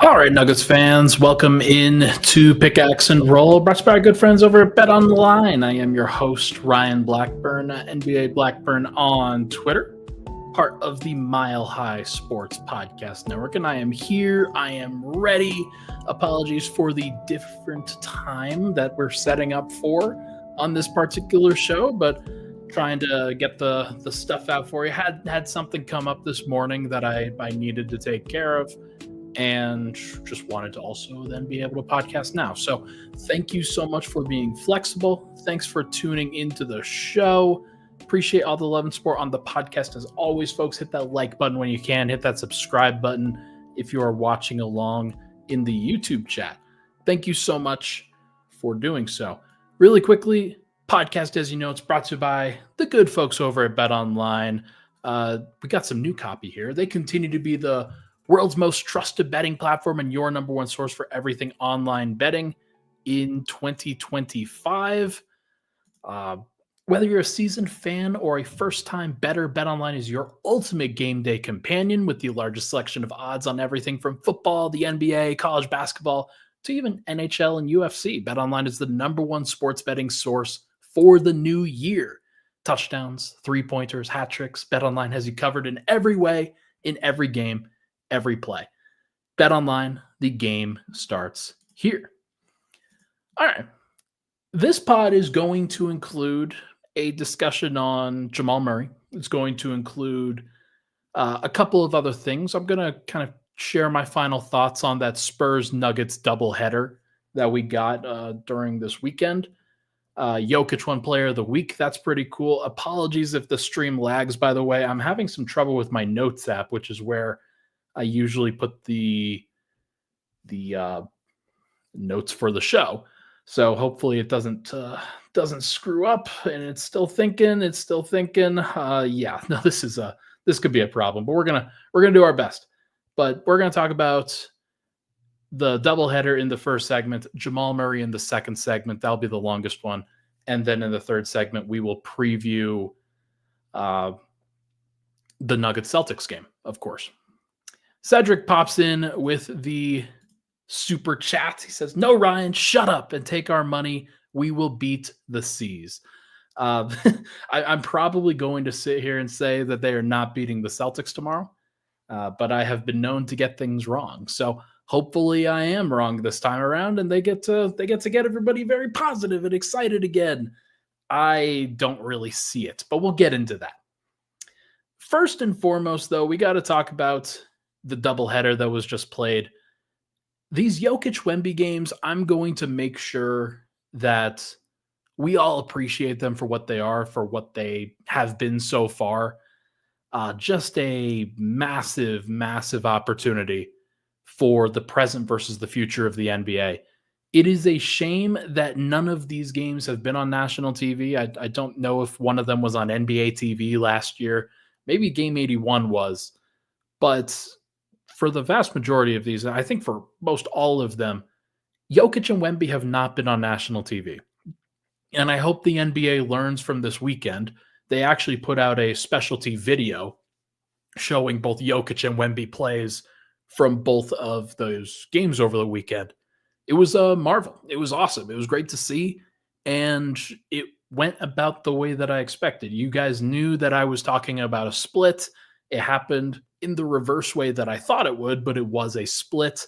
All right, Nuggets fans, welcome in to Pickaxe and Roll, brought to you by our good friends over at BETONLINE. I am your host, Ryan Blackburn, NBA Blackburn on Twitter, part of the Mile High Sports Podcast Network, and I am here. I am ready. Apologies for the different time that we're setting up for on this particular show, but trying to get the stuff out for you. Had something come up this morning that I needed to take care of, and just wanted to also then be able to podcast now. So thank you so much for being flexible. Thanks for tuning into the show. Appreciate all the love and support on the podcast. As always, folks, hit that like button when you can. Hit that subscribe button if you are watching along in the YouTube chat. Thank you so much for doing so. Really quickly, podcast, as you know, it's brought to you by the good folks over at BetOnline. We got some new copy here. They continue to be the world's most trusted betting platform and your number one source for everything online betting in 2025. Whether you're a seasoned fan or a first-time bettor, BetOnline is your ultimate game day companion with the largest selection of odds on everything from football, the NBA, college basketball, to even NHL and UFC. BetOnline is the number one sports betting source for the new year. Touchdowns, three-pointers, hat tricks. BetOnline has you covered in every way, in every game, every play. BetOnline, the game starts here. All right. This pod is going to include a discussion on Jamal Murray. It's going to include a couple of other things. I'm going to kind of share my final thoughts on that Spurs-Nuggets doubleheader that we got during this weekend. Jokic won player of the week. That's pretty cool. Apologies if the stream lags, by the way. I'm having some trouble with my notes app, which is where I usually put the notes for the show. So hopefully it doesn't screw up, and it's still thinking. Yeah, no, this could be a problem, but we're gonna do our best. But we're gonna talk about the doubleheader in the first segment, Jamal Murray in the second segment. That'll be the longest one, and then in the third segment we will preview the Nuggets Celtics game, of course. Cedric pops in with the super chat. He says, "No, Ryan, shut up and take our money. We will beat the C's." I'm probably going to sit here and say that they are not beating the Celtics tomorrow, but I have been known to get things wrong. So hopefully I am wrong this time around, and they get to get everybody very positive and excited again. I don't really see it, but we'll get into that. First and foremost, though, we got to talk about the doubleheader that was just played. These Jokic-Wemby games, I'm going to make sure that we all appreciate them for what they are, for what they have been so far. Just a massive, massive opportunity for the present versus the future of the NBA. It is a shame that none of these games have been on national TV. I don't know if one of them was on NBA TV last year. Maybe Game 81 was. But for the vast majority of these, I think for most all of them, Jokic and Wemby have not been on national TV. And I hope the NBA learns from this weekend. They actually put out a specialty video showing both Jokic and Wemby plays from both of those games over the weekend. It was a marvel. It was awesome. It was great to see. And it went about the way that I expected. You guys knew that I was talking about a split. It happened in the reverse way that I thought it would, but it was a split.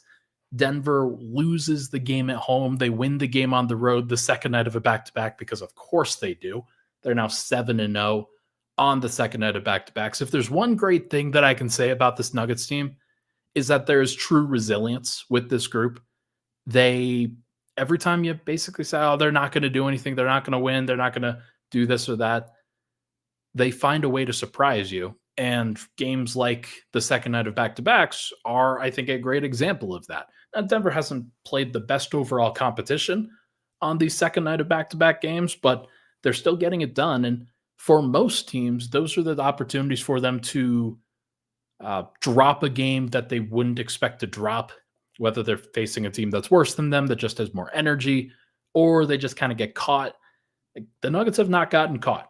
Denver loses the game at home. They win the game on the road the second night of a back-to-back, because of course they do. They're now 7-0 on the second night of back-to-backs. If there's one great thing that I can say about this Nuggets team, is that there is true resilience with this group. Every time you basically say, oh, they're not going to do anything, they're not going to win, they're not going to do this or that, they find a way to surprise you. And games like the second night of back-to-backs are, I think, a great example of that. Now, Denver hasn't played the best overall competition on the second night of back-to-back games, but they're still getting it done. And for most teams, those are the opportunities for them to drop a game that they wouldn't expect to drop, whether they're facing a team that's worse than them, that just has more energy, or they just kind of get caught. The Nuggets have not gotten caught.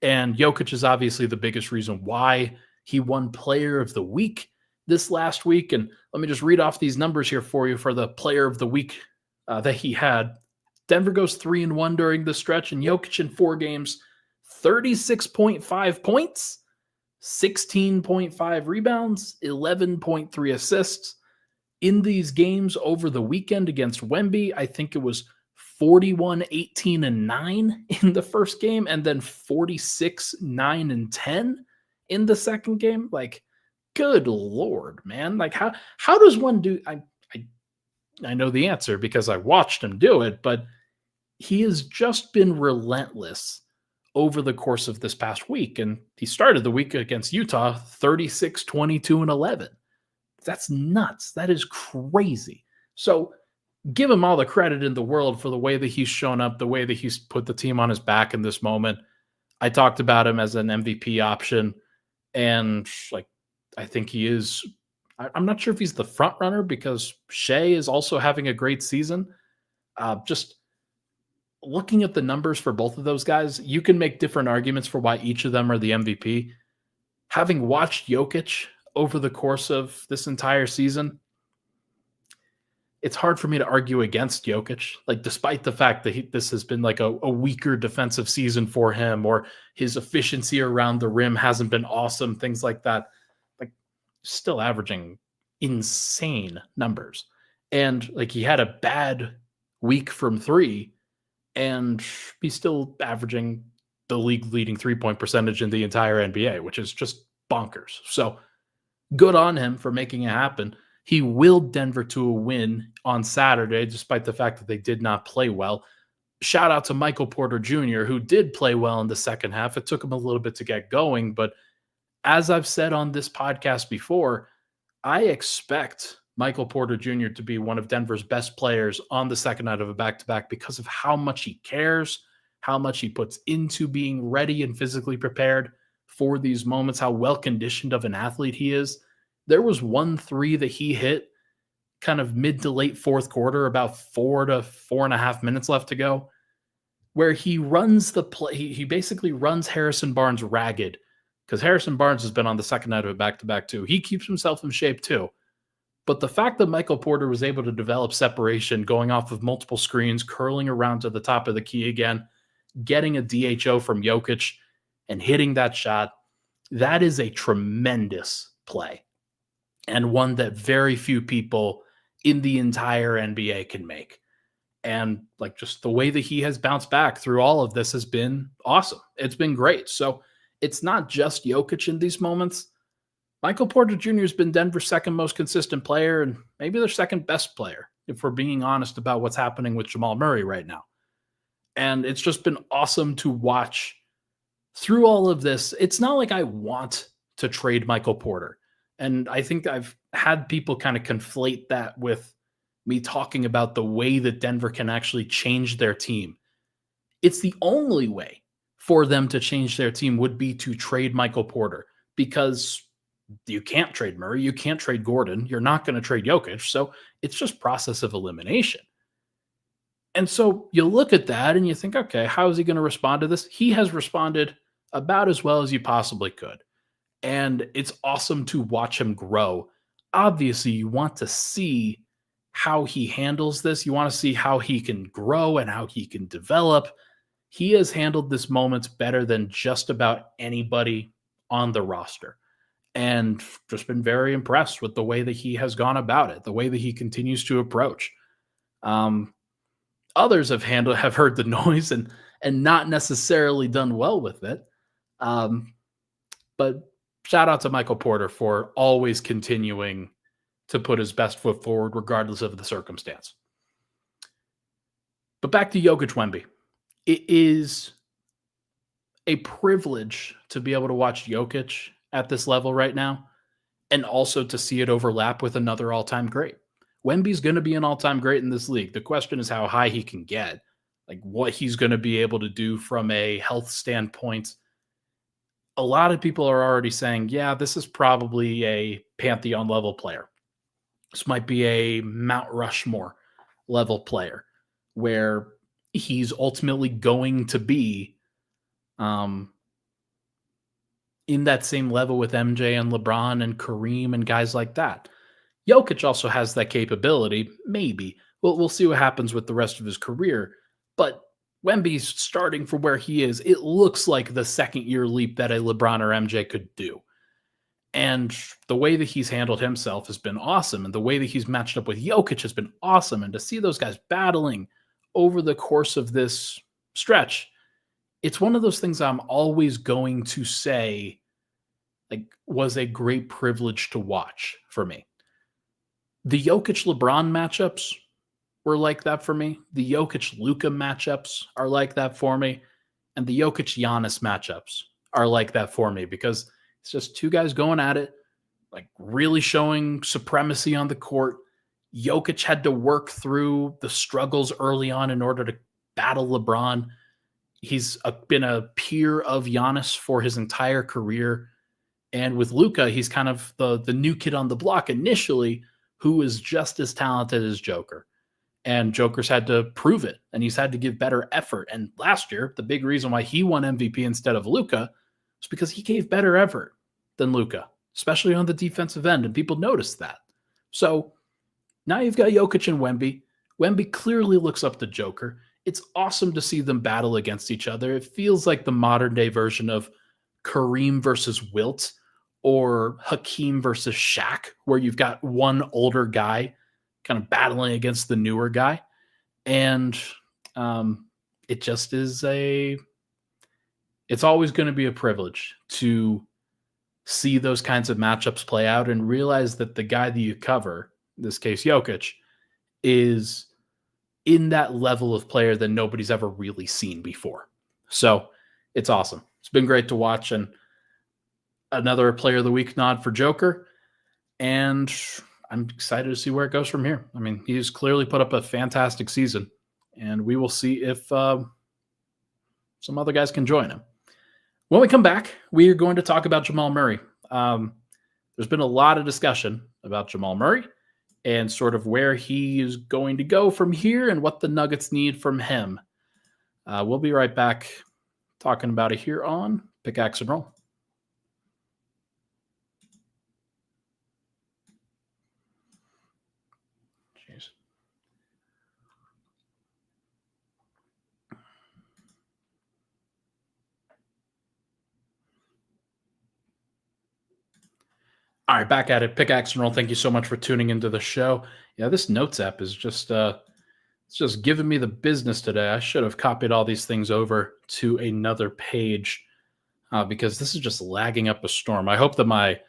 And Jokic is obviously the biggest reason why he won player of the week. this last week. And let me just read off these numbers here for you for the player of the week that he had. Denver goes 3-1 during the stretch, and Jokic in 4 games, 36.5 points, 16.5 rebounds, 11.3 assists. In these games over the weekend against Wemby, I think it was 41, 18, and 9 in the first game, and then 46, 9, and 10 in the second game. Like, good Lord, man. Like, how does one do? I know the answer because I watched him do it, but he has just been relentless over the course of this past week. And he started the week against Utah 36, 22, and 11. That's nuts. That is crazy. So give him all the credit in the world for the way that he's shown up, the way that he's put the team on his back in this moment. I talked about him as an MVP option, and like, I think he is. I'm not sure if he's the front runner because Shea is also having a great season. Just looking at the numbers for both of those guys, you can make different arguments for why each of them are the MVP. Having watched Jokic over the course of this entire season, it's hard for me to argue against Jokic. Like, despite the fact that this has been like a weaker defensive season for him, or his efficiency around the rim hasn't been awesome, things like that, like, still averaging insane numbers. And like, he had a bad week from 3, and he's still averaging the league leading 3-point percentage in the entire NBA, which is just bonkers. So good on him for making it happen. He willed Denver to a win on Saturday, despite the fact that they did not play well. Shout out to Michael Porter Jr., who did play well in the second half. It took him a little bit to get going, but as I've said on this podcast before, I expect Michael Porter Jr. to be one of Denver's best players on the second night of a back-to-back because of how much he cares, how much he puts into being ready and physically prepared for these moments, how well-conditioned of an athlete he is. There was 1 3 that he hit kind of mid to late fourth quarter, about 4 to 4.5 minutes left to go, where he runs the play. He basically runs Harrison Barnes ragged, because Harrison Barnes has been on the second night of a back-to-back too. He keeps himself in shape too. But the fact that Michael Porter was able to develop separation, going off of multiple screens, curling around to the top of the key again, getting a DHO from Jokic, and hitting that shot, that is a tremendous play, and one that very few people in the entire NBA can make. And like, just the way that he has bounced back through all of this has been awesome. It's been great. So it's not just Jokic in these moments. Michael Porter Jr. has been Denver's second most consistent player, and maybe their second best player, if we're being honest about what's happening with Jamal Murray right now. And it's just been awesome to watch through all of this. It's not like I want to trade Michael Porter. And I think I've had people kind of conflate that with me talking about the way that Denver can actually change their team. It's the only way for them to change their team would be to trade Michael Porter, because you can't trade Murray, you can't trade Gordon, you're not going to trade Jokic. So it's just process of elimination. And so you look at that and you think, okay, how is he going to respond to this? He has responded about as well as you possibly could. And it's awesome to watch him grow. Obviously, you want to see how he handles this. You want to see how he can grow and how he can develop. He has handled this moment better than just about anybody on the roster. And just been very impressed with the way that he has gone about it, the way that he continues to approach. Others have heard the noise and not necessarily done well with it. But shout out to Michael Porter for always continuing to put his best foot forward, regardless of the circumstance. But back to Jokic Wemby. It is a privilege to be able to watch Jokic at this level right now, and also to see it overlap with another all-time great. Wemby's going to be an all-time great in this league. The question is how high he can get, like what he's going to be able to do from a health standpoint. A lot of people are already saying, yeah, this is probably a Pantheon level player. This might be a Mount Rushmore level player, where he's ultimately going to be in that same level with MJ and LeBron and Kareem and guys like that. Jokic also has that capability, maybe. We'll see what happens with the rest of his career. But Wemby's starting from where he is. It looks like the second-year leap that a LeBron or MJ could do. And the way that he's handled himself has been awesome. And the way that he's matched up with Jokic has been awesome. And to see those guys battling over the course of this stretch, it's one of those things I'm always going to say, like, was a great privilege to watch for me. The Jokic-LeBron matchups were like that for me. The Jokic-Luka matchups are like that for me. And the Jokic-Giannis matchups are like that for me because it's just two guys going at it, like really showing supremacy on the court. Jokic had to work through the struggles early on in order to battle LeBron. He's been a peer of Giannis for his entire career. And with Luka, he's kind of the new kid on the block initially, who is just as talented as Joker. And Joker's had to prove it, and he's had to give better effort. And last year, the big reason why he won MVP instead of Luka was because he gave better effort than Luka, especially on the defensive end, and people noticed that. So now you've got Jokic and Wemby. Wemby clearly looks up to Joker. It's awesome to see them battle against each other. It feels like the modern-day version of Kareem versus Wilt or Hakeem versus Shaq, where you've got one older guy kind of battling against the newer guy. And it just is it's always going to be a privilege to see those kinds of matchups play out and realize that the guy that you cover, in this case Jokic, is in that level of player that nobody's ever really seen before. So it's awesome. It's been great to watch, and another Player of the Week nod for Joker. And I'm excited to see where it goes from here. I mean, he's clearly put up a fantastic season, and we will see if some other guys can join him. When we come back, we are going to talk about Jamal Murray. There's been a lot of discussion about Jamal Murray and sort of where he is going to go from here and what the Nuggets need from him. We'll be right back talking about it here on Pickaxe and Roll. Jeez. All right, back at it. Pickaxe and Roll. Thank you so much for tuning into the show. Yeah, this Notes app is just it's just giving me the business today. I should have copied all these things over to another page because this is just lagging up a storm. I hope my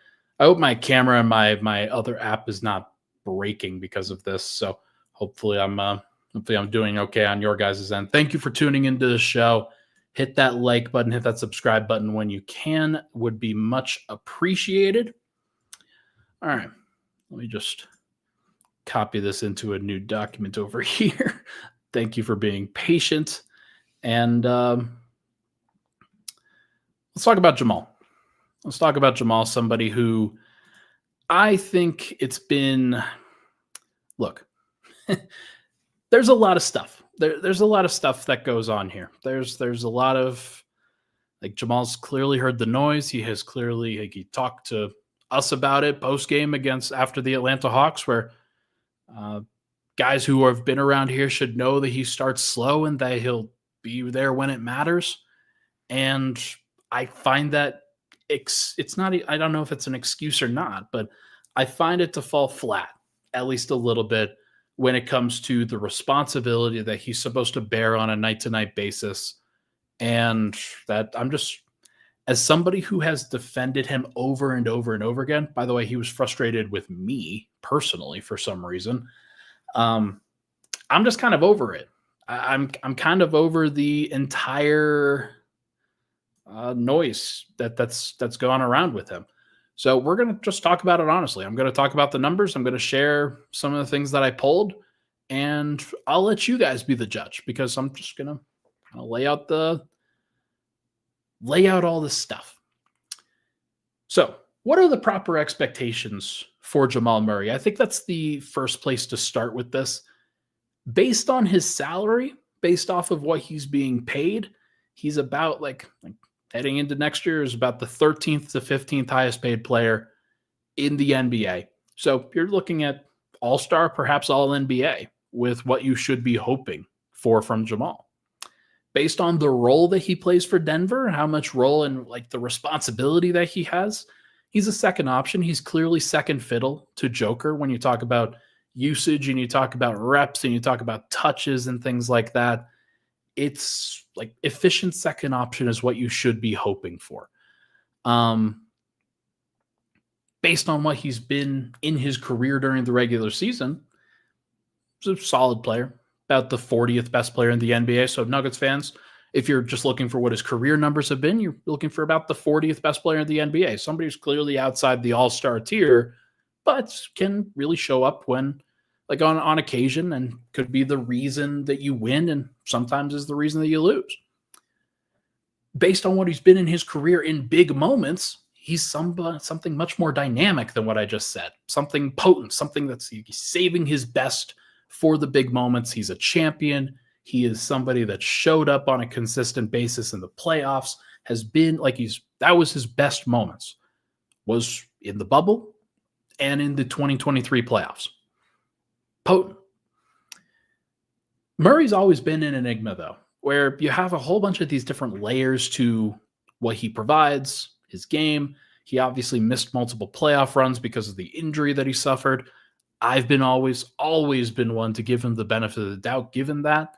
camera and my other app is not breaking because of this. So hopefully I'm doing okay on your guys' end. Thank you for tuning into the show. Hit that like button, hit that subscribe button when you can. Would be much appreciated. All right, let me just copy this into a new document over here. Thank you for being patient. And let's talk about Jamal. Let's talk about Jamal, somebody who I think it's been, look, there's a lot of stuff. There's a lot of stuff that goes on here. There's a lot of, like, Jamal's clearly heard the noise. He has clearly, like, he talked to us about it post-game after the Atlanta Hawks, where guys who have been around here should know that he starts slow and that he'll be there when it matters. And I find that it's not, I don't know if it's an excuse or not, but I find it to fall flat, at least a little bit, when it comes to the responsibility that he's supposed to bear on a night-to-night basis. And that I'm just, as somebody who has defended him over and over and over again, by the way, he was frustrated with me personally for some reason. I'm just kind of over it. I'm kind of over the entire noise that's gone around with him. So we're going to just talk about it honestly. I'm going to talk about the numbers. I'm going to share some of the things that I pulled, and I'll let you guys be the judge because I'm just going to kind of lay out all this stuff. So what are the proper expectations for Jamal Murray? I think that's the first place to start with this. Based on his salary, based off of what he's being paid, he's about like heading into next year is about the 13th to 15th highest paid player in the NBA. So you're looking at all-star, perhaps all NBA, with what you should be hoping for from Jamal. Based on the role that he plays for Denver, how much role and like the responsibility that he has, he's a second option. He's clearly second fiddle to Joker when you talk about usage and you talk about reps and you talk about touches and things like that. It's like efficient second option is what you should be hoping for. Based on what he's been in his career during the regular season, he's a solid player, about the 40th best player in the NBA. So Nuggets fans, if you're just looking for what his career numbers have been, you're looking for about the 40th best player in the NBA. Somebody who's clearly outside the all-star tier, but can really show up when, like on occasion, and could be the reason that you win and sometimes is the reason that you lose. Based on what he's been in his career in big moments, he's something much more dynamic than what I just said. Something potent, something that's saving his best for the big moments. He's a champion. He is somebody that showed up on a consistent basis in the playoffs, has been like that was his best moments, was in the bubble and in the 2023 playoffs. Potent. Murray's always been an enigma, though, where you have a whole bunch of these different layers to what he provides, his game. He obviously missed multiple playoff runs because of the injury that he suffered. I've been always been one to give him the benefit of the doubt, given that.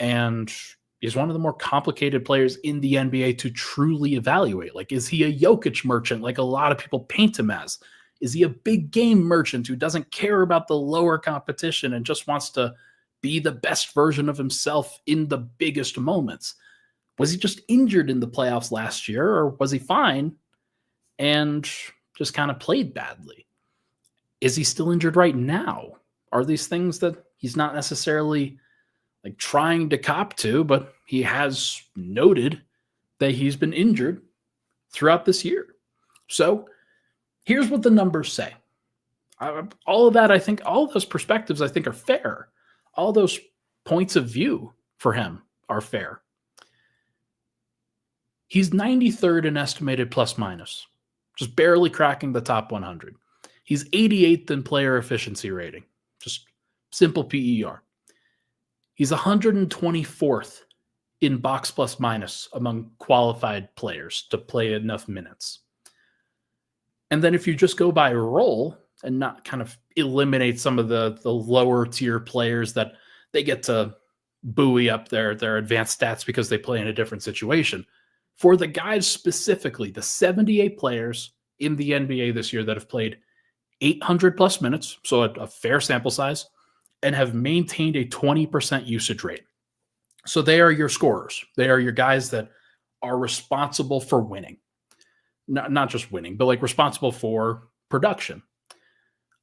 And he's one of the more complicated players in the NBA to truly evaluate. Like, is he a Jokic merchant like a lot of people paint him as? Is he a big game merchant who doesn't care about the lower competition and just wants to be the best version of himself in the biggest moments? Was he just injured in the playoffs last year, or was he fine and just kind of played badly? Is he still injured right now? Are these things that he's not necessarily like trying to cop to, but he has noted that he's been injured throughout this year? So here's what the numbers say. All of that, I think, all of those perspectives, I think, are fair. All those points of view for him are fair. He's 93rd in estimated plus minus, just barely cracking the top 100. He's 88th in player efficiency rating, just simple PER. He's 124th in box plus minus among qualified players to play enough minutes. And then if you just go by role and not kind of eliminate some of the lower tier players that they get to buoy up their advanced stats because they play in a different situation. For the guys specifically, the 78 players in the NBA this year that have played 800 plus minutes, so a fair sample size, and have maintained a 20% usage rate. So they are your scorers. They are your guys that are responsible for winning. Not just winning, but like responsible for production.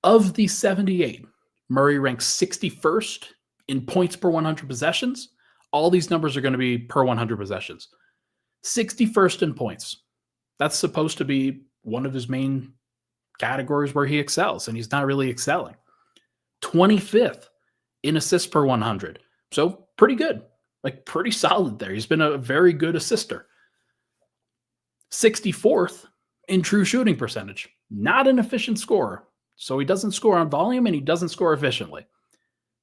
Of the 78, Murray ranks 61st in points per 100 possessions. All these numbers are going to be per 100 possessions. 61st in points. That's supposed to be one of his main categories where he excels, and he's not really excelling. 25th in assists per 100. So pretty good, like pretty solid there. He's been a very good assister. 64th in true shooting percentage. Not an efficient scorer. So he doesn't score on volume and he doesn't score efficiently.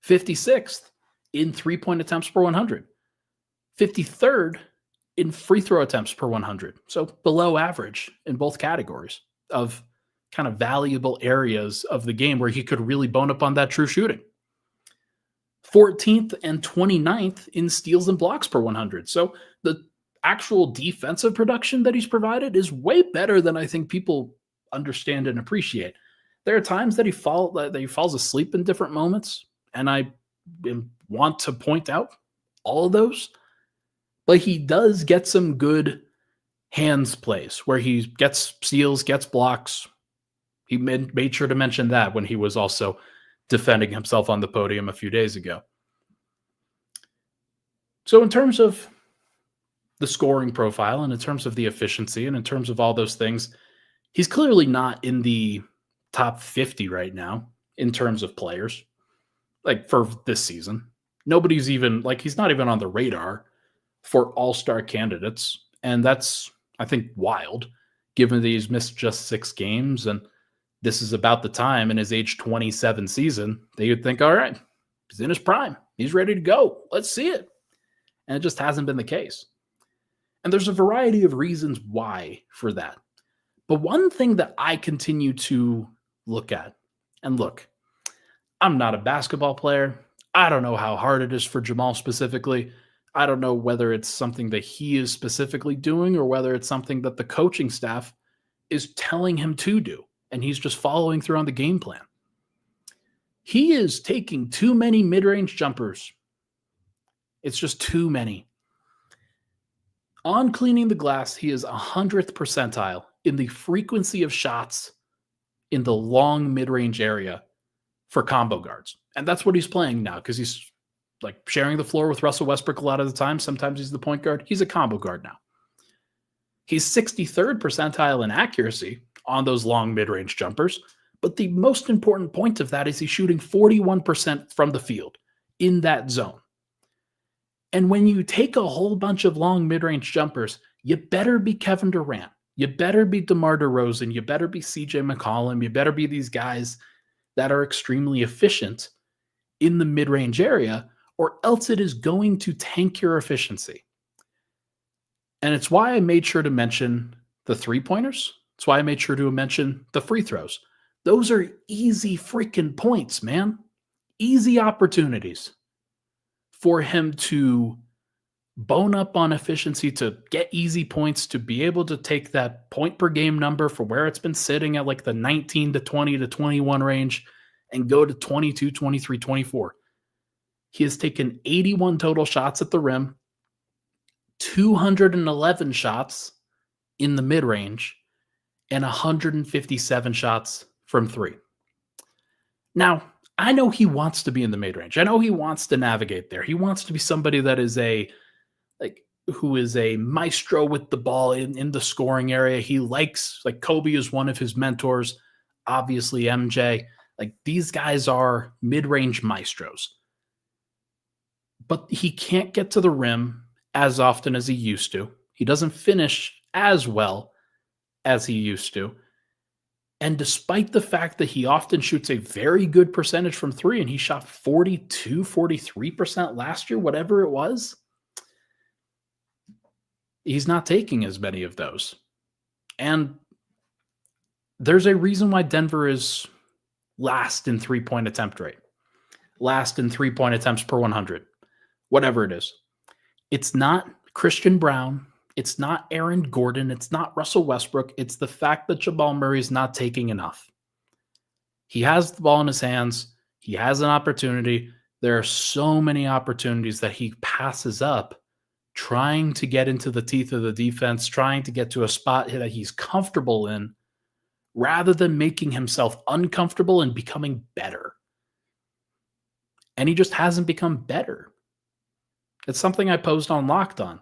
56th in three-point attempts per 100. 53rd in free throw attempts per 100. So below average in both categories of kind of valuable areas of the game where he could really bone up on that true shooting. 14th and 29th in steals and blocks per 100. So the actual defensive production that he's provided is way better than I think people understand and appreciate. There are times that he falls asleep in different moments, and I want to point out all of those. But he does get some good hands plays where he gets steals, gets blocks. He made sure to mention that when he was also defending himself on the podium a few days ago. So in terms of the scoring profile and in terms of the efficiency and in terms of all those things, he's clearly not in the top 50 right now in terms of players, like for this season. Nobody's even, like, he's not even on the radar for all-star candidates. And that's I think wild, given that he's missed just 6 games, and this is about the time in his age 27 season that you'd think, all right, he's in his prime. He's ready to go. Let's see it. And it just hasn't been the case. And there's a variety of reasons why for that. But one thing that I continue to look at, and look, I'm not a basketball player. I don't know how hard it is for Jamal specifically. I don't know whether it's something that he is specifically doing or whether it's something that the coaching staff is telling him to do, and he's just following through on the game plan. He is taking too many mid-range jumpers. It's just too many. On cleaning the glass, he is 100th percentile in the frequency of shots in the long mid-range area for combo guards. And that's what he's playing now because he's like sharing the floor with Russell Westbrook a lot of the time. Sometimes he's the point guard. He's a combo guard now. He's 63rd percentile in accuracy on those long mid-range jumpers. But the most important point of that is he's shooting 41% from the field in that zone. And when you take a whole bunch of long mid-range jumpers, you better be Kevin Durant. You better be DeMar DeRozan. You better be CJ McCollum. You better be these guys that are extremely efficient in the mid-range area, or else it is going to tank your efficiency. And it's why I made sure to mention the three-pointers. It's why I made sure to mention the free throws. Those are easy freaking points, man. Easy opportunities for him to bone up on efficiency, to get easy points, to be able to take that point per game number for where it's been sitting at like the 19 to 20 to 21 range and go to 22, 23, 24. He has taken 81 total shots at the rim, 211 shots in the mid-range, and 157 shots from three. Now, I know he wants to be in the mid-range. I know he wants to navigate there. He wants to be somebody that is who is a maestro with the ball in the scoring area. He likes, like Kobe is one of his mentors, obviously MJ. Like these guys are mid-range maestros. But he can't get to the rim as often as he used to. He doesn't finish as well as he used to. And despite the fact that he often shoots a very good percentage from three, and he shot 42, 43% last year, whatever it was, he's not taking as many of those. And there's a reason why Denver is last in three-point attempt rate, last in three-point attempts per 100, whatever it is. It's not Christian Brown. It's not Aaron Gordon. It's not Russell Westbrook. It's the fact that Jamal Murray is not taking enough. He has the ball in his hands. He has an opportunity. There are so many opportunities that he passes up trying to get into the teeth of the defense, trying to get to a spot that he's comfortable in, rather than making himself uncomfortable and becoming better. And he just hasn't become better. It's something I posed on Locked On.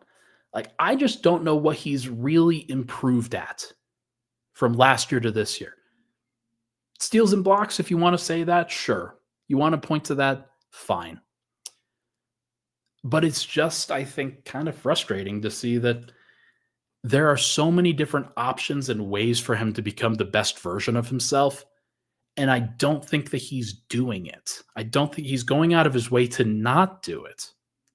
Like, I just don't know what he's really improved at from last year to this year. Steals and blocks, if you want to say that, sure. You want to point to that, fine. But it's just, I think, kind of frustrating to see that there are so many different options and ways for him to become the best version of himself. And I don't think that he's doing it. I don't think he's going out of his way to not do it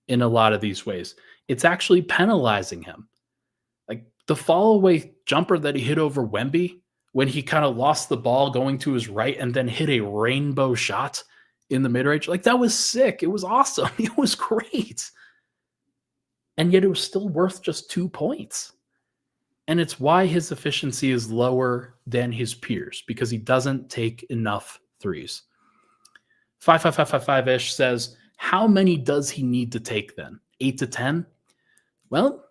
in a lot of these ways. It's actually penalizing him. Like the fall away jumper that he hit over Wemby when he kind of lost the ball going to his right and then hit a rainbow shot in the mid-range. Like that was sick. It was awesome. It was great. And yet it was still worth just 2 points. And it's why his efficiency is lower than his peers, because he doesn't take enough threes. 55555-ish says, how many does he need to take then? 8 to 10? Well,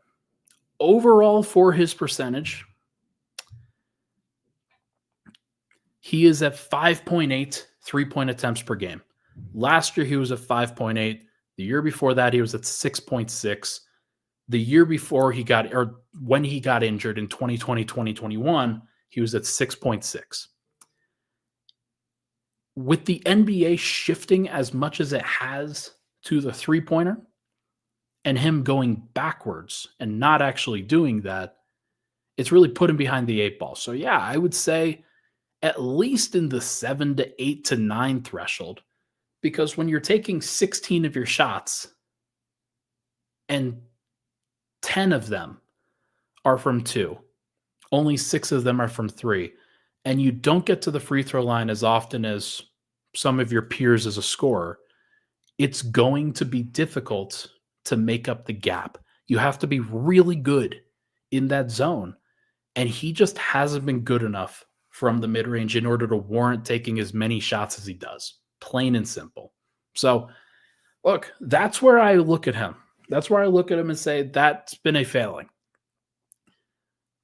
overall for his percentage, he is at 5.8 three-point attempts per game. Last year, he was at 5.8. The year before that, he was at 6.6. The year before when he got injured in 2020, 2021, he was at 6.6. With the NBA shifting as much as it has to the three-pointer, and him going backwards and not actually doing that, It's really put him behind the 8 ball. So yeah, I would say at least in the 7 to 8 to 9 threshold, because when you're taking 16 of your shots and 10 of them are from 2, only 6 of them are from 3, and you don't get to the free throw line as often as some of your peers as a scorer, it's going to be difficult to make up the gap. You have to be really good in that zone, and he just hasn't been good enough from the mid-range in order to warrant taking as many shots as he does. Plain and simple. So, look, that's where I look at him. That's where I look at him and say that's been a failing.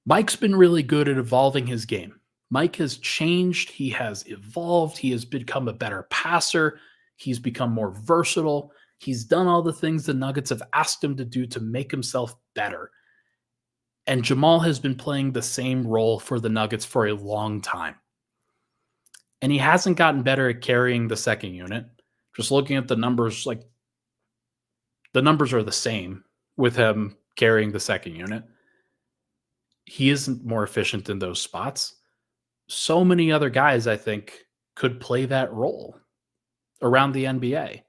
Mike's been really good at evolving his game. Mike has changed. He has evolved. He has become a better passer. He's become more versatile. He's done all the things the Nuggets have asked him to do to make himself better. And Jamal has been playing the same role for the Nuggets for a long time. And he hasn't gotten better at carrying the second unit. Just looking at the numbers, like the numbers are the same with him carrying the second unit. He isn't more efficient in those spots. So many other guys, I think, could play that role around the NBA.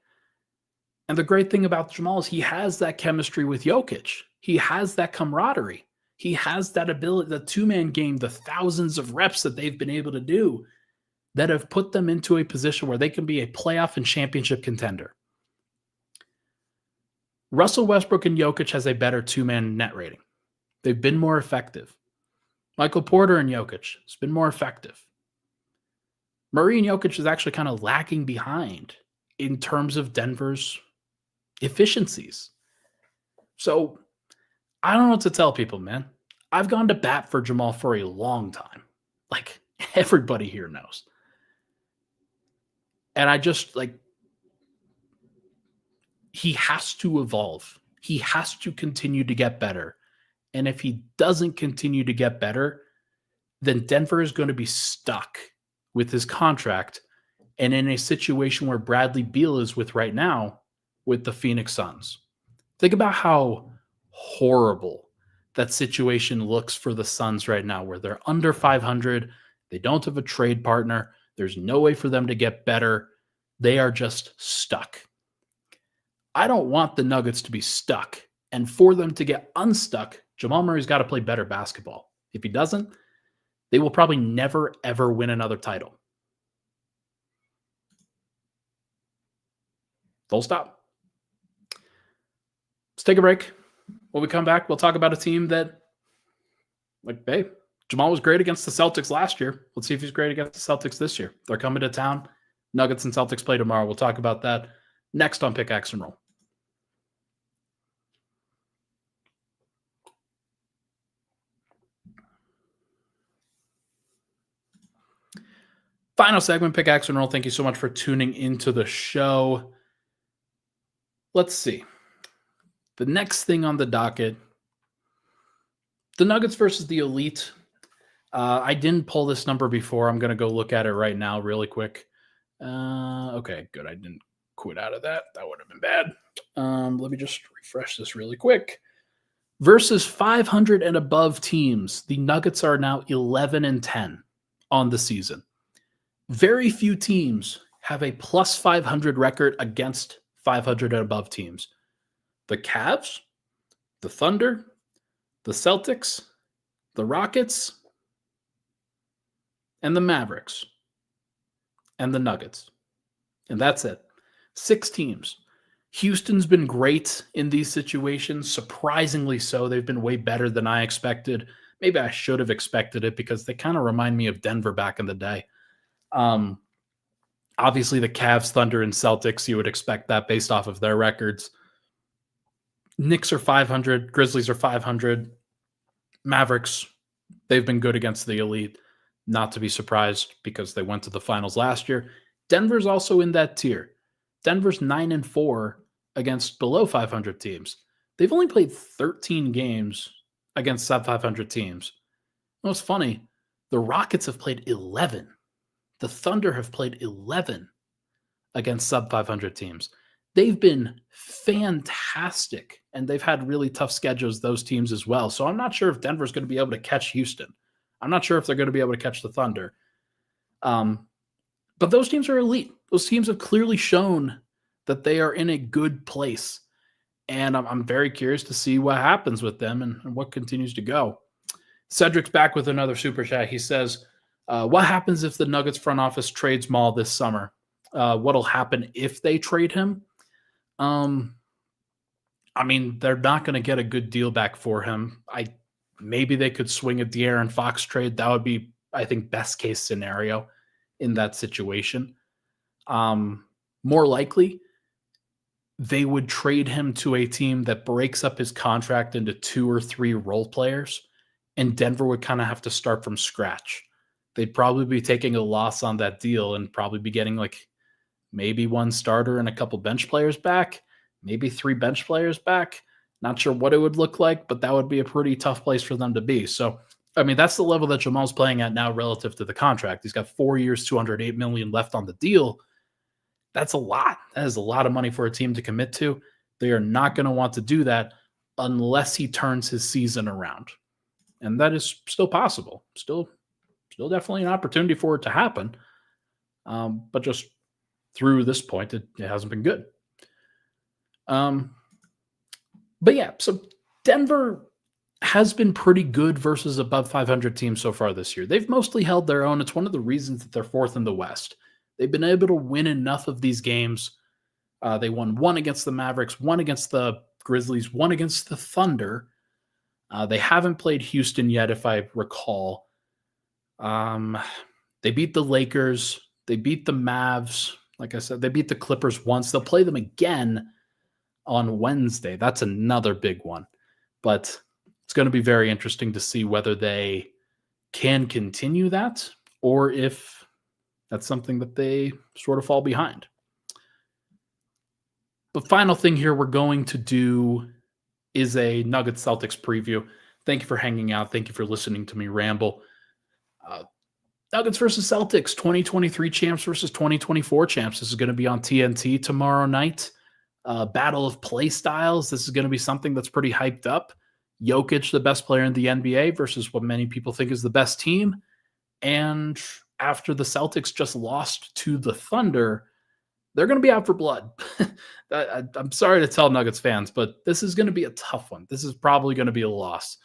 And the great thing about Jamal is he has that chemistry with Jokic. He has that camaraderie. He has that ability, the two-man game, the thousands of reps that they've been able to do that have put them into a position where they can be a playoff and championship contender. Russell Westbrook and Jokic has a better two-man net rating. They've been more effective. Michael Porter and Jokic has been more effective. Murray and Jokic is actually kind of lagging behind in terms of Denver's efficiencies. So I don't know what to tell people, man. I've gone to bat for Jamal for a long time. Like everybody here knows. And I just he has to evolve. He has to continue to get better. And if he doesn't continue to get better, then Denver is going to be stuck with his contract and in a situation where Bradley Beal is with right now with the Phoenix Suns. Think about how horrible that situation looks for the Suns right now, where they're under 500. They don't have a trade partner. There's no way for them to get better. They are just stuck. I don't want the Nuggets to be stuck. And for them to get unstuck, Jamal Murray's got to play better basketball. If he doesn't, they will probably never, ever win another title. Full stop. Let's take a break. When we come back, we'll talk about a team that, hey, Jamal was great against the Celtics last year. Let's see if he's great against the Celtics this year. They're coming to town. Nuggets and Celtics play tomorrow. We'll talk about that next on Pickaxe and Roll. Final segment, Pickaxe and Roll. Thank you so much for tuning into the show. Let's see. The next thing on the docket, the Nuggets versus the Elite. I didn't pull this number before. I'm going to go look at it right now really quick. Okay, good. I didn't quit out of that. That would have been bad. Let me just refresh this really quick. Versus 500 and above teams, the Nuggets are now 11-10 on the season. Very few teams have a plus 500 record against 500 and above teams. The Cavs, the Thunder, the Celtics, the Rockets, and the Mavericks, and the Nuggets. And that's it. 6 teams. Houston's been great in these situations, surprisingly so. They've been way better than I expected. Maybe I should have expected it because they kind of remind me of Denver back in the day. Obviously, the Cavs, Thunder, and Celtics, you would expect that based off of their records. Knicks are 500. Grizzlies are 500. Mavericks, they've been good against the Elite. Not to be surprised because they went to the finals last year. Denver's also in that tier. Denver's 9-4 against below 500 teams. They've only played 13 games against sub-500 teams. You know what's funny? The Rockets have played 11. The Thunder have played 11 against sub-500 teams. they've been fantastic, and they've had really tough schedules, those teams as well. So I'm not sure if Denver's going to be able to catch Houston. I'm not sure if they're going to be able to catch the Thunder. But those teams are elite. Those teams have clearly shown that they are in a good place. And I'm very curious to see what happens with them and what continues to go. Cedric's back with another super chat. He says, what happens if the Nuggets front office trades Maul this summer? What'll happen if they trade him? I mean, they're not going to get a good deal back for him. Maybe they could swing a De'Aaron Fox trade. That would be, I think, best case scenario in that situation. More likely, they would trade him to a team that breaks up his contract into 2 or 3 role players, and Denver would kind of have to start from scratch. They'd probably be taking a loss on that deal and probably be getting like maybe 1 starter and a couple bench players back, maybe 3 bench players back. Not sure what it would look like, but that would be a pretty tough place for them to be. So, I mean, that's the level that Jamal's playing at now relative to the contract. He's got 4 years, $208 million left on the deal. That's a lot. That is a lot of money for a team to commit to. They are not going to want to do that unless he turns his season around. And that is still possible. Still definitely an opportunity for it to happen. But just through this point, it hasn't been good. But yeah, so Denver has been pretty good versus above 500 teams so far this year. They've mostly held their own. It's one of the reasons that they're 4th in the West. They've been able to win enough of these games. They won 1 against the Mavericks, 1 against the Grizzlies, 1 against the Thunder. They haven't played Houston yet, if I recall. They beat the Lakers. They beat the Mavs. Like I said, they beat the Clippers once. They'll play them again on Wednesday. That's another big one. But it's going to be very interesting to see whether they can continue that or if that's something that they sort of fall behind. The final thing here we're going to do is a Nuggets Celtics preview. Thank you for hanging out. Thank you for listening to me ramble. Nuggets versus Celtics, 2023 champs versus 2024 champs. This is going to be on TNT tomorrow night. Battle of play styles. This is going to be something that's pretty hyped up. Jokic, the best player in the NBA, versus what many people think is the best team. And after the Celtics just lost to the Thunder, they're going to be out for blood. I'm sorry to tell Nuggets fans, but this is going to be a tough one. This is probably going to be a loss.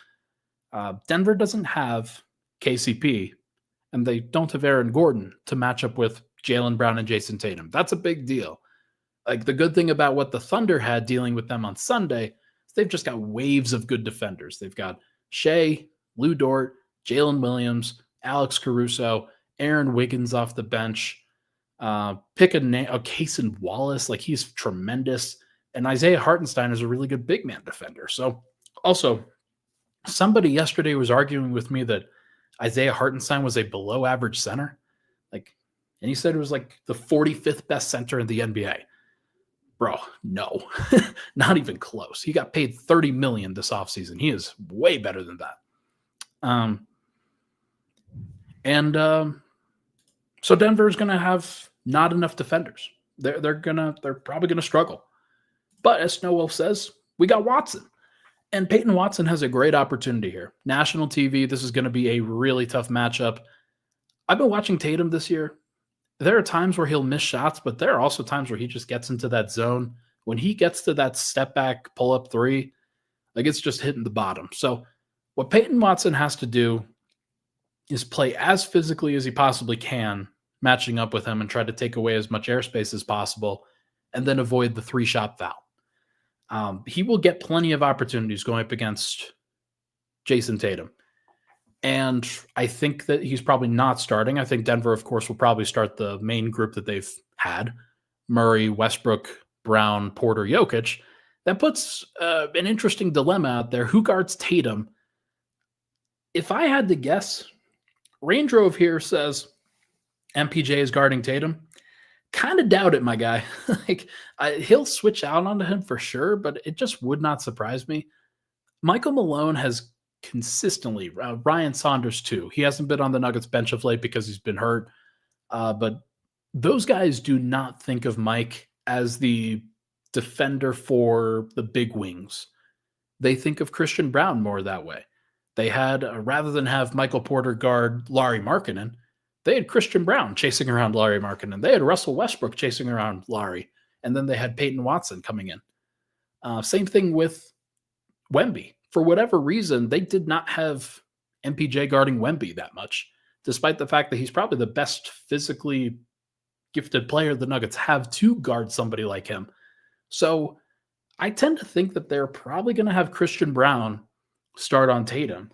Denver doesn't have KCP, and they don't have Aaron Gordon to match up with Jaylen Brown and Jason Tatum. That's a big deal. Like, the good thing about what the Thunder had dealing with them on Sunday is they've just got waves of good defenders. They've got Shea, Lou Dort, Jalen Williams, Alex Caruso, Aaron Wiggins off the bench. Pick a name, Cason Wallace, like, he's tremendous. And Isaiah Hartenstein is a really good big man defender. So also, somebody yesterday was arguing with me that Isaiah Hartenstein was a below average center. And he said it was like the 45th best center in the NBA. Bro, no, not even close. He got paid $30 million this offseason. He is way better than that. So Denver is going to have not enough defenders. They're probably going to struggle. But as Snow Wolf says, we got Watson. And Peyton Watson has a great opportunity here. National TV, this is going to be a really tough matchup. I've been watching Tatum this year. There are times where he'll miss shots, but there are also times where he just gets into that zone. When he gets to that step back, pull up 3, it's just hitting the bottom. So what Peyton Watson has to do is play as physically as he possibly can, matching up with him and try to take away as much airspace as possible, and then avoid the 3-shot foul. He will get plenty of opportunities going up against Jason Tatum. And I think that he's probably not starting. I think Denver, of course, will probably start the main group that they've had. Murray, Westbrook, Brown, Porter, Jokic. That puts an interesting dilemma out there. Who guards Tatum? If I had to guess, Range Rove here says MPJ is guarding Tatum. Kind of doubt it, my guy. He'll switch out onto him for sure, but it just would not surprise me. Michael Malone has consistently, Ryan Saunders too. He hasn't been on the Nuggets bench of late because he's been hurt. But those guys do not think of Mike as the defender for the big wings. They think of Christian Brown more that way. They had, rather than have Michael Porter guard Lauri Markkanen, they had Christian Brown chasing around Lauri Markkanen. They had Russell Westbrook chasing around Lauri. And then they had Peyton Watson coming in. Same thing with Wemby. For whatever reason, they did not have MPJ guarding Wemby that much, despite the fact that he's probably the best physically gifted player the Nuggets have to guard somebody like him. So I tend to think that they're probably going to have Christian Brown start on Tatum,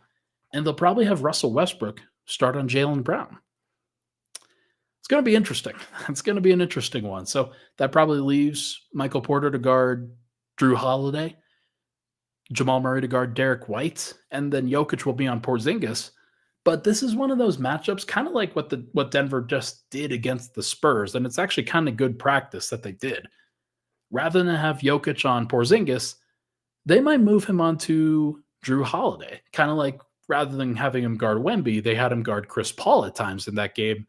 and they'll probably have Russell Westbrook start on Jaylen Brown. It's going to be interesting. It's going to be an interesting one. So that probably leaves Michael Porter to guard Drew Holiday, Jamal Murray to guard Derek White, and then Jokic will be on Porzingis. But this is one of those matchups, kind of like what Denver just did against the Spurs, and it's actually kind of good practice that they did. Rather than have Jokic on Porzingis, they might move him onto Drew Holiday. Kind of like rather than having him guard Wemby, they had him guard Chris Paul at times in that game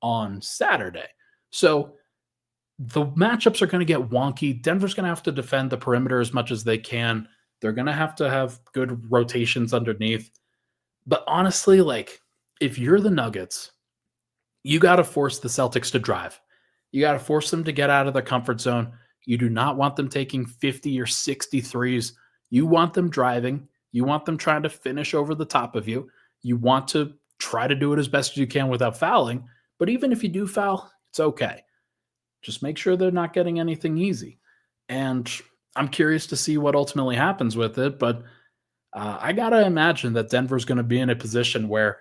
on Saturday. So the matchups are going to get wonky. Denver's going to have to defend the perimeter as much as they can. They're going to have good rotations underneath. But honestly, like, if you're the Nuggets, you got to force the Celtics to drive. You got to force them to get out of their comfort zone. You do not want them taking 50 or 60 threes. You want them driving. You want them trying to finish over the top of you. You want to try to do it as best as you can without fouling. But even if you do foul, it's okay. Just make sure they're not getting anything easy. And I'm curious to see what ultimately happens with it. But I got to imagine that Denver's going to be in a position where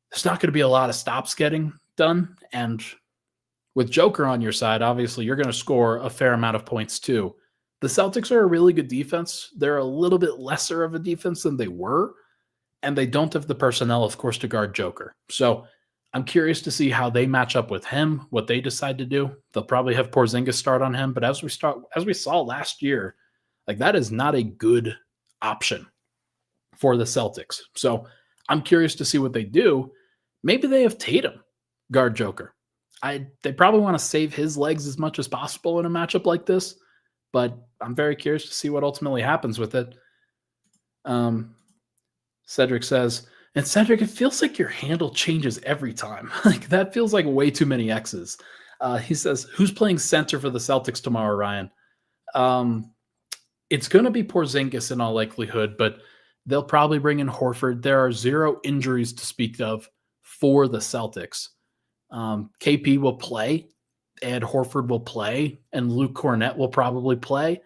there's not going to be a lot of stops getting done. And with Joker on your side, obviously, you're going to score a fair amount of points too. The Celtics are a really good defense. They're a little bit lesser of a defense than they were. And they don't have the personnel, of course, to guard Joker. So I'm curious to see how they match up with him, what they decide to do. They'll probably have Porzingis start on him. But as we saw last year, like, that is not a good option for the Celtics. So I'm curious to see what they do. Maybe they have Tatum guard Joker. They probably want to save his legs as much as possible in a matchup like this, but I'm very curious to see what ultimately happens with it. Cedric says, and Cedric, it feels like your handle changes every time. Like, that feels like way too many X's. He says, who's playing center for the Celtics tomorrow, Ryan? It's going to be Porzingis in all likelihood, but they'll probably bring in Horford. There are 0 injuries to speak of for the Celtics. KP will play, and Horford will play, and Luke Cornett will probably play,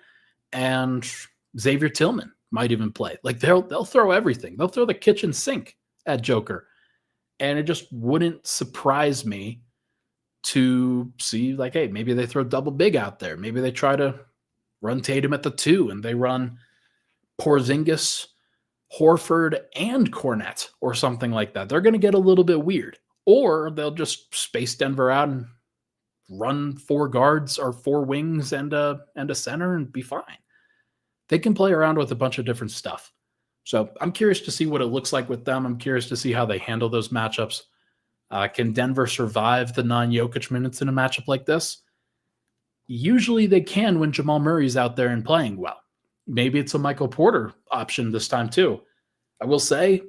and Xavier Tillman might even play. Like, they'll throw everything. They'll throw the kitchen sink at Joker, and it just wouldn't surprise me to see, like, hey, maybe they throw double big out there. Maybe they try to run Tatum at the 2, and they run Porzingis, Horford, and Cornett or something like that. They're going to get a little bit weird. Or they'll just space Denver out and run 4 guards or 4 wings and a center and be fine. They can play around with a bunch of different stuff. So I'm curious to see what it looks like with them. I'm curious to see how they handle those matchups. Can Denver survive the non-Jokic minutes in a matchup like this? Usually they can when Jamal Murray's out there and playing well. Maybe it's a Michael Porter option this time too. I will say,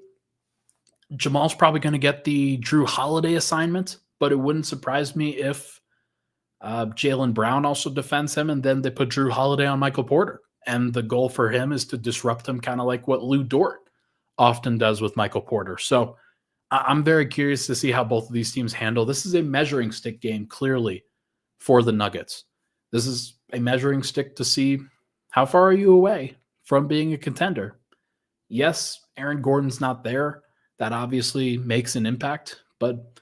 Jamal's probably going to get the Drew Holiday assignment, but it wouldn't surprise me if Jaylen Brown also defends him, and then they put Drew Holiday on Michael Porter. And the goal for him is to disrupt him, kind of like what Lou Dort often does with Michael Porter. So I'm very curious to see how both of these teams handle. This is a measuring stick game, clearly, for the Nuggets. This is a measuring stick to see how far are you away from being a contender. Yes, Aaron Gordon's not there. That obviously makes an impact, but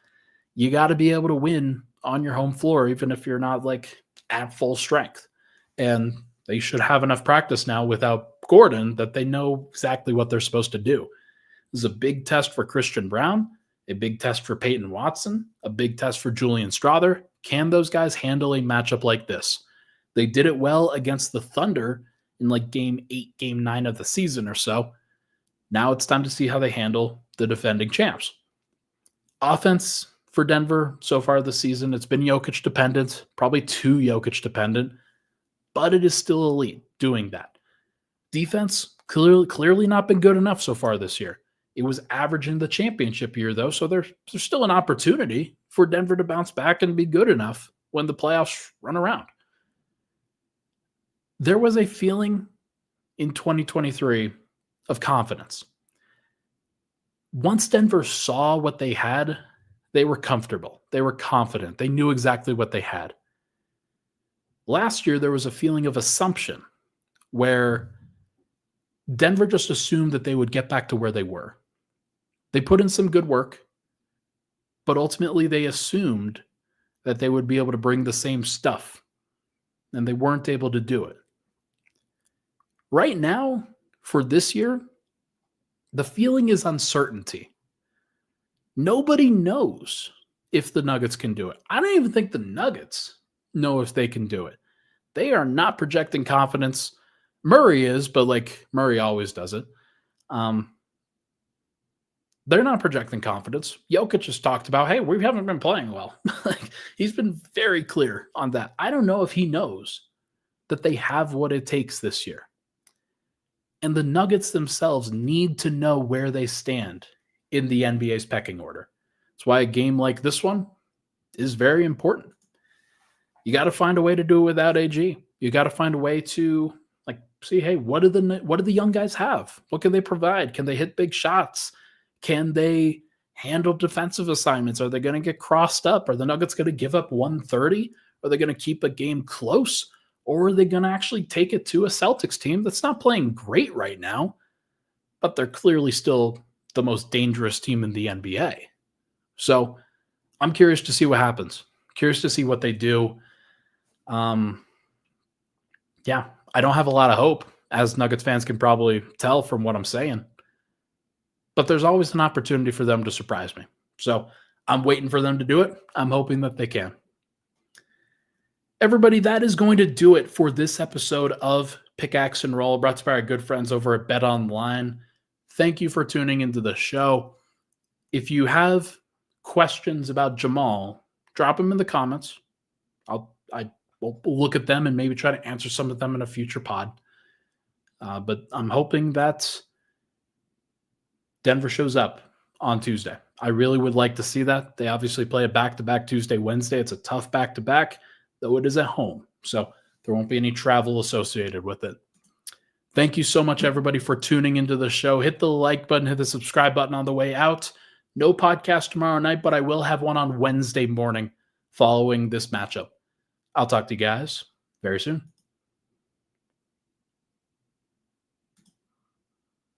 you got to be able to win on your home floor, even if you're not like at full strength. And they should have enough practice now without Gordon that they know exactly what they're supposed to do. This is a big test for Christian Brown, a big test for Peyton Watson, a big test for Julian Strawther. Can those guys handle a matchup like this? They did it well against the Thunder in like game 8, game 9 of the season or so. Now it's time to see how they handle the defending champs. Offense for Denver so far this season, it's been Jokic dependent, probably too Jokic dependent. but it is still elite doing that. Defense, clearly not been good enough so far this year. It was averaging the championship year, though, so there's still an opportunity for Denver to bounce back and be good enough when the playoffs run around. There was a feeling in 2023 of confidence. Once Denver saw what they had, they were comfortable. They were confident. They knew exactly what they had. Last year, there was a feeling of assumption where Denver just assumed that they would get back to where they were. They put in some good work, but ultimately they assumed that they would be able to bring the same stuff, and they weren't able to do it. Right now, for this year, the feeling is uncertainty. Nobody knows if the Nuggets can do it. I don't even think the Nuggets know if they can do it. They are not projecting confidence. Murray is, but like Murray always does it. They're not projecting confidence. Jokic has talked about, hey, we haven't been playing well. He's been very clear on that. I don't know if he knows that they have what it takes this year. And the Nuggets themselves need to know where they stand in the NBA's pecking order. That's why a game like this one is very important. You got to find a way to do it without AG. You got to find a way to see, hey, what do the young guys have? What can they provide? Can they hit big shots? Can they handle defensive assignments? Are they going to get crossed up? Are the Nuggets going to give up 130? Are they going to keep a game close? Or are they going to actually take it to a Celtics team that's not playing great right now, but they're clearly still the most dangerous team in the NBA? So I'm curious to see what happens. Curious to see what they do. Yeah, I don't have a lot of hope, as Nuggets fans can probably tell from what I'm saying. But there's always an opportunity for them to surprise me. So I'm waiting for them to do it. I'm hoping that they can. Everybody, that is going to do it for this episode of Pickaxe and Roll, brought to you by our good friends over at BetOnline. Thank you for tuning into the show. If you have questions about Jamal, drop them in the comments. I will look at them and maybe try to answer some of them in a future pod. But I'm hoping that Denver shows up on Tuesday. I really would like to see that. They obviously play a back-to-back Tuesday, Wednesday. It's a tough back-to-back, though it is at home. So there won't be any travel associated with it. Thank you so much, everybody, for tuning into the show. Hit the like button, hit the subscribe button on the way out. No podcast tomorrow night, but I will have one on Wednesday morning following this matchup. I'll talk to you guys very soon.